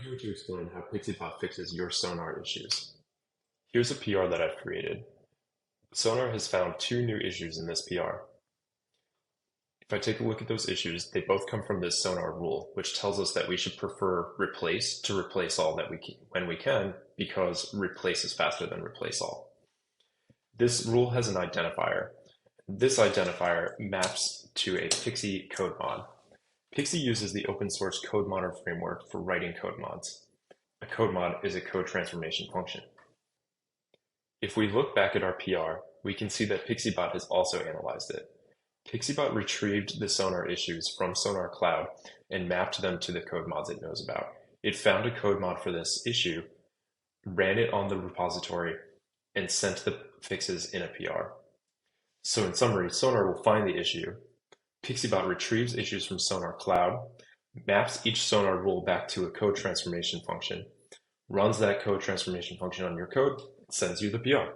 here to explain how Pixeebot fixes your Sonar issues. Here's a PR that I've created. Sonar has found 2 new issues in this PR. If I take a look at those issues, they both come from this Sonar rule, which tells us that we should prefer replace to replace all when we can, because replace is faster than replace all. This rule has an identifier. This identifier maps to a Pixee code mod. Pixee uses the open source code modder framework for writing code mods. A code mod is a code transformation function. If we look back at our PR, we can see that Pixeebot has also analyzed it. Pixeebot retrieved the Sonar issues from Sonar Cloud and mapped them to the code mods it knows about. It found a code mod for this issue, ran it on the repository, and sent the fixes in a PR. So in summary, Sonar will find the issue. Pixeebot retrieves issues from Sonar Cloud, maps each Sonar rule back to a code transformation function, runs that code transformation function on your code, and sends you the PR.